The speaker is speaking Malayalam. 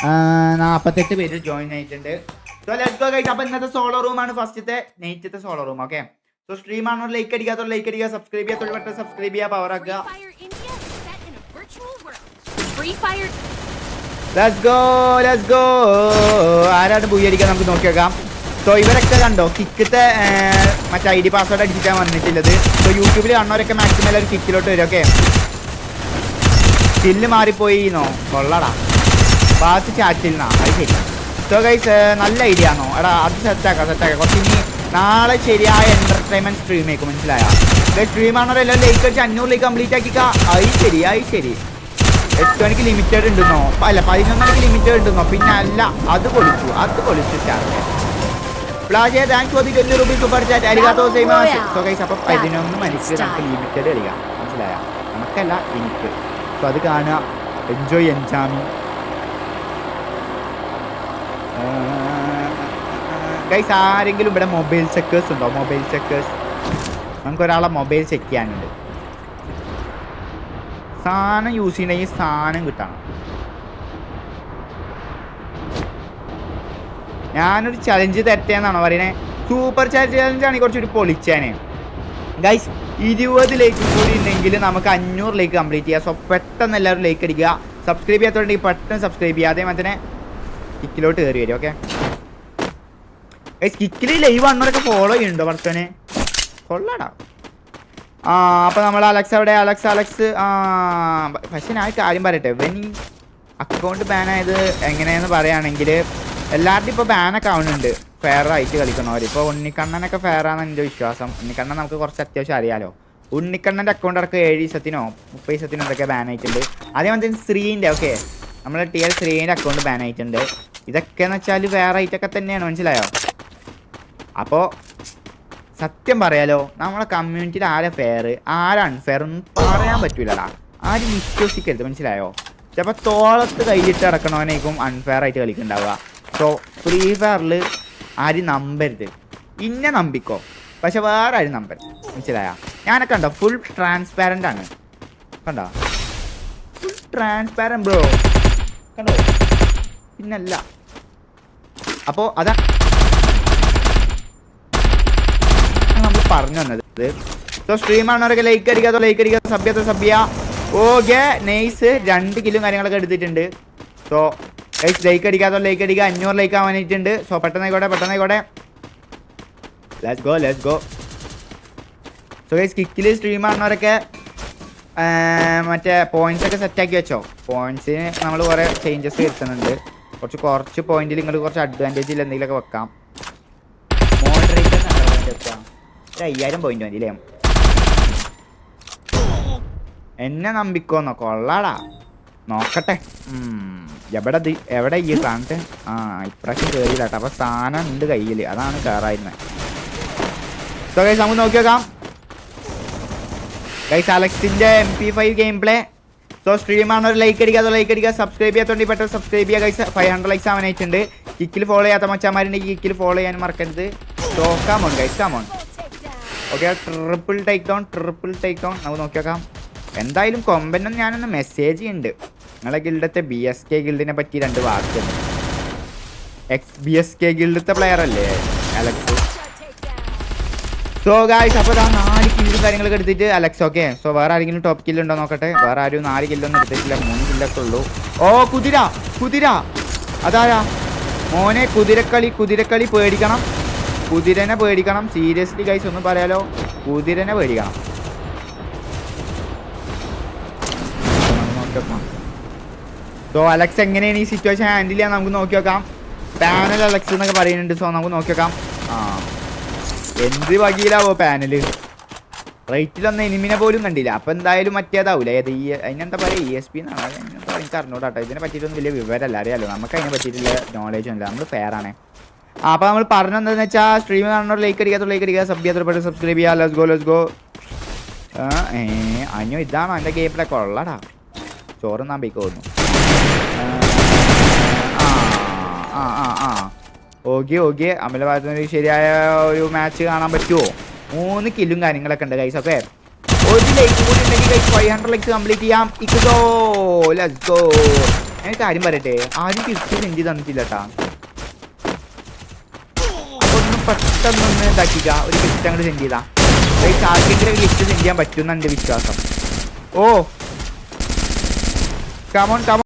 48 പേര് ജോയിൻ ആയിട്ടുണ്ട്. So let's go guys. അപ്പോൾ ഇന്നത്തെ സോളോ റൂമാണ് ഫസ്റ്റത്തെ നൈറ്റത്തെ solo room. Okay, so stream ആണോ ലൈക്ക് അടിക്കാത്തോ ലൈക്ക് അടിക്കുക, സബ്സ്ക്രൈബ് ചെയ്യാത്തോ ബട്ടൺ സബ്സ്ക്രൈബ് ചെയ്യുക, പവർ ആക്കുക. Let's go. ആരാണ് ബൂയി അടിക്കാൻ നമുക്ക് നോക്കി നോക്കാം. സോ ഇവരൊക്കെ കണ്ടോ കിക്കത്തെ മറ്റേ ID പാസ്വേഡ് അടിച്ചിട്ടാണ് വന്നിട്ടുള്ളത്. സോ യൂട്യൂബിൽ കാണുന്നവരൊക്കെ മാക്സിമം ഒരു കിക്കിലോട്ട് വരും. ഓക്കെ, സ്കില്ല് മാറിപ്പോയിന്നോ കൊള്ളടാ ബാസ് ചാറ്റിൽ അത് ശരി. സോ ഗൈസ് നല്ല ഐഡിയ ആണോ എടാ, അത് സെറ്റാക്കാം കുറച്ച് ഇനി നാളെ ശരിയായ എന്റർടൈൻമെന്റ് സ്ട്രീം ആയിരിക്കും, മനസ്സിലായ? സ്ട്രീം ആണോ എല്ലാം ലൈക്ക് അടിച്ച് 500 ലൈക്ക് കംപ്ലീറ്റ് ആക്കിക്കാ. അത് ശരി 8 മണിക്ക് ലിമിറ്റഡ് ഉണ്ടെന്നോ, അല്ല 11 മണിക്ക് ലിമിറ്റഡ് ഉണ്ടെന്നോ, പിന്നെ അല്ല അത് പൊളിച്ചു ചാർജ് പ്ലാജെ. Thanks for the 20 rupees super chat. അരികാത്തോ സൈമാസ്. സോ ഗൈസ് അപ്പോൾ 11 മണിക്ക് നമുക്ക് ലിമിറ്റഡ് കളിക്കാം, മനസ്സിലായ? നമുക്കല്ല എനിക്ക്. സോ അത് കാണുക, എൻജോയ് എൻജാമി ഗൈസ്. ആരെങ്കിലും ഇവിടെ മൊബൈൽ ചെക്കേഴ്സ് ഉണ്ടോ? മൊബൈൽ ചെക്കേഴ്സ്, നമുക്കൊരാളെ മൊബൈൽ ചെക്ക് ചെയ്യാനുണ്ട്. സാധനം യൂസ് ചെയ്യണമെങ്കിൽ സാധനം കിട്ടണം. ഞാനൊരു ചലഞ്ച് തെറ്റേന്നാണോ പറയണേ? സൂപ്പർ ചാറ്റ് ചലഞ്ചാണ് കുറച്ചൊരു പൊളിച്ചാനെ ഗൈസ്. 20 ലൈക്ക് കൂടി ഉണ്ടെങ്കിൽ നമുക്ക് 500 ലൈക്ക് കംപ്ലീറ്റ് ചെയ്യാം. സോ പെട്ടെന്ന് എല്ലാവരും ലൈക്ക് അടിക്കുക. സബ്സ്ക്രൈബ് ചെയ്യാത്തോണ്ടെങ്കിൽ പെട്ടെന്ന് സബ്സ്ക്രൈബ് ചെയ്യുക. അതേമാതിരി തന്നെ കിക്കിലോട്ട് കയറി വരും. ഓക്കെ ഗൈസ്, കിക്കിൽ ലൈവ് വന്നവരൊക്കെ ഫോളോ ചെയ്യുന്നുണ്ടോ പർച്ചോനെ? കൊള്ളാടാ. അപ്പോൾ നമ്മൾ അലക്സ് അവിടെ അലക്സ് പക്ഷെ ഞാൻ കാര്യം പറയട്ടെ, ഇവൻ ഈ അക്കൗണ്ട് ബാനായത് എങ്ങനെയെന്ന് പറയുകയാണെങ്കിൽ എല്ലാവരുടെയും ഇപ്പോൾ ബാനൊക്കെ ആവുന്നുണ്ട് ഫെയർ ആയിട്ട് കളിക്കുന്നവർ. ഇപ്പോൾ ഉണ്ണിക്കണ്ണനൊക്കെ ഫെയർ ആണെന്ന് എൻ്റെ വിശ്വാസം. ഉണ്ണിക്കണ്ണൻ നമുക്ക് കുറച്ച് അത്യാവശ്യം അറിയാലോ. ഉണ്ണിക്കണ്ണൻ്റെ അക്കൗണ്ട് അടക്കം 7 ദിവസത്തിനോ 30 ദിവസത്തിനോ എന്തൊക്കെ ബാൻ ആയിട്ടുണ്ട്. അതേപോലെ തന്നെ ശ്രീൻ്റെ ഓക്കെ നമ്മൾ TL ശ്രീൻ്റെ അക്കൗണ്ട് ബാൻ ആയിട്ടുണ്ട്. ഇതൊക്കെയെന്ന് വെച്ചാൽ വേറെ ഐറ്റൊക്കെ തന്നെയാണ്, മനസ്സിലായോ? അപ്പോൾ സത്യം പറയാലോ, നമ്മളെ കമ്മ്യൂണിറ്റിയിൽ ആരെ ഫെയർ ആരെ അൺഫെയർ ഒന്നും പറയാൻ പറ്റൂലടാ. ആരും വിശ്വസിക്കരുത്, മനസ്സിലായോ? ചിലപ്പോൾ തോളത്ത് കയ്യിട്ട് ഇറക്കണവനേക്കും അൺഫെയർ ആയിട്ട് കളിക്കുന്നുണ്ടാവുക. സോ ഫ്രീ ഫയറിൽ ആരും നമ്പരുത്. ഇന്നെ നമ്പിക്കോ, പക്ഷെ വേറെ ആരും നമ്പരുത്, മനസ്സിലായ? ഞാനൊക്കെ കണ്ടോ ഫുൾ ട്രാൻസ്പാരൻ്റ് ആണ്, കണ്ടോ? ഫുൾ ട്രാൻസ്പാരൻ്റ് ബ്രോ, കണ്ടോ? പിന്നല്ല. അപ്പോൾ അതാ നമ്മൾ പറഞ്ഞു വന്നത്. സോ സ്ട്രീം ആണവരൊക്കെ ലൈക്ക് അടിക്കുക, സബ് ചെയ്യുക. Okay nice. 2 കിലും കാര്യങ്ങളൊക്കെ എടുത്തിട്ടുണ്ട്. സോ ഗൈസ് ലൈക്ക് അടിക്കുക 500 ലൈക്ക് ആവാനായിട്ടുണ്ട്. സോ പെട്ടെന്നായിക്കോട്ടെ. Let's go. സോ ഗൈസ് കിക്കിൽ സ്ട്രീം ആണവരൊക്കെ മറ്റേ പോയിന്റ്സ് ഒക്കെ സെറ്റാക്കി വെച്ചോ. പോയിന്റ്സിന് നമ്മൾ കുറേ ചേഞ്ചസ് വരുത്തുന്നുണ്ട്. കുറച്ച് പോയിന്റിൽ നിങ്ങൾ കുറച്ച് അഡ്വാൻറ്റേജിൽ എന്തെങ്കിലുമൊക്കെ വെക്കാം. മോഡറേറ്റർ വെക്കാം. 5000 പോയിന്റ് മതി അല്ലേ? എന്നെ നമ്പിക്കോന്നോ? കൊള്ളാടാ, നോക്കട്ടെ. എവിടെ ഈ കാണട്ടെ. ഇപ്രാവശ്യം കയറിയില്ല കേട്ടോ. അപ്പോൾ സാധനം ഉണ്ട് കയ്യിൽ, അതാണ് കയറായിരുന്നത്. സോ ഗൈസ് നമുക്ക് നോക്കി നോക്കാം. ഗൈസ് അലക്സിൻ്റെ MP5 gameplay. So stream ആണ്. ഒരു ലൈക്ക് അടിക്കുക, സബ്സ്ക്രൈബ് ചെയ്യാത്തോണ്ടെങ്കിൽ പെട്ടെന്ന് സബ്സ്ക്രൈബ് ചെയ്യുക ഗൈസ്. 500 ലൈക്സ് ആവാനായിട്ടുണ്ട്. കിക്കിൽ ഫോളോ ചെയ്യാത്ത മച്ചാന്മാരുണ്ടെങ്കിൽ കിക്കിൽ ഫോളോ ചെയ്യാൻ മറക്കരുത്. So come on guys, come on. Okay, triple take down നമുക്ക് നോക്കി നോക്കാം. എന്തായാലും കൊമ്പനും ഞാനൊന്ന് മെസ്സേജ് ചെയ്യുന്നുണ്ട്. നിങ്ങളെ ഗിൽഡത്തെ BSK ഗിൽഡിനെ പറ്റി 2 വാക്കുണ്ട്. BSK ഗിൽഡത്തെ പ്ലെയർ അല്ലേ അലക്സ്? സോ ഗായ്സ് അപ്പോൾ 4 കില്ലും കാര്യങ്ങളൊക്കെ എടുത്തിട്ട് അലക്സ്. ഓക്കെ, സോ വേറെ ആരെങ്കിലും ടോപ്പ് കില്ലുണ്ടോ നോക്കട്ടെ. വേറെ ആരും 4 കില്ലൊന്നും എടുത്തിട്ടില്ല, 3 കില്ലൊക്കെ ഉള്ളൂ. ഓ കുതിര അതാരാ മോനെ? കുതിരക്കളി പേടിക്കണം. കുതിരനെ പേടിക്കണം. സീരിയസ്ലി ഗൈസ് ഒന്നും പറയാലോ, കുതിരനെ പേടിക്കണം. സോ അലക്സ് എങ്ങനെയാണ് ഈ സിറ്റുവേഷൻ ഹാൻഡിൽ ചെയ്യാൻ നമുക്ക് നോക്കി നോക്കാം. പാനൽ അലക്സ് എന്നൊക്കെ പറയുന്നുണ്ട്. സോ നമുക്ക് നോക്കി നോക്കാം. എന്ത് വകയിലാവോ പാനല്? റൈറ്റിലൊന്നും എനിമിനെ പോലും കണ്ടില്ല. അപ്പോൾ എന്തായാലും മറ്റേതാവൂല. അതിനെന്താ പറയുക, ESP എന്നാണ്. എനിക്ക് അറിഞ്ഞൂടാട്ടോ, ഇതിനെ പറ്റിയിട്ടൊന്നും വലിയ വിവരമല്ല. അറിയാലോ, നമുക്ക് അതിനെ പറ്റിയിട്ടുള്ള നോളേജ് ഒന്നുമില്ല. നമ്മൾ ഫെയർ ആണ്. അപ്പോൾ നമ്മൾ പറഞ്ഞതെന്ന് വെച്ചാൽ സ്ട്രീം കാണുന്നവർ ലൈക്ക് അടിക്കുക, സബ്സ്ക്രൈബ് ചെയ്യുക. Let's go. അഞ്ഞോ ഇതാണോ എൻ്റെ ഗെയിം പ്ലേ? കൊള്ളടാ, ചോറ് നാൻ പോയിക്കോന്നു. ഓക്കെ അമല ഭാഗത്തുനിന്ന് ശരിയായ ഒരു മാച്ച് കാണാൻ പറ്റുമോ? 3 കില്ലും കാര്യങ്ങളൊക്കെ ഉണ്ട് ഗൈസ്. ഓക്കെ, 1 ലൈക്ക് കൂടി ഉണ്ടെങ്കിൽ ഗൈസ് 500 ലൈക്സ് കംപ്ലീറ്റ് ചെയ്യാം. Let's go. ഞാൻ കാര്യം പറയട്ടെ, ആരും ഗിഫ്റ്റ് സെൻഡ് ചെയ്ത് തന്നിട്ടില്ല കേട്ടാ. അപ്പൊ ഒന്ന് പെട്ടെന്നൊന്ന് ഇതാക്കിക്ക, ഒരു ഗിഫ്റ്റ് അങ്ങോട്ട് സെൻഡ് ചെയ്താ ആർക്കെങ്കിലും ഗിഫ്റ്റ് സെൻഡ് ചെയ്യാൻ പറ്റുമെന്നാണ് എൻ്റെ വിശ്വാസം. ഓ കമോൺ കമോൺ.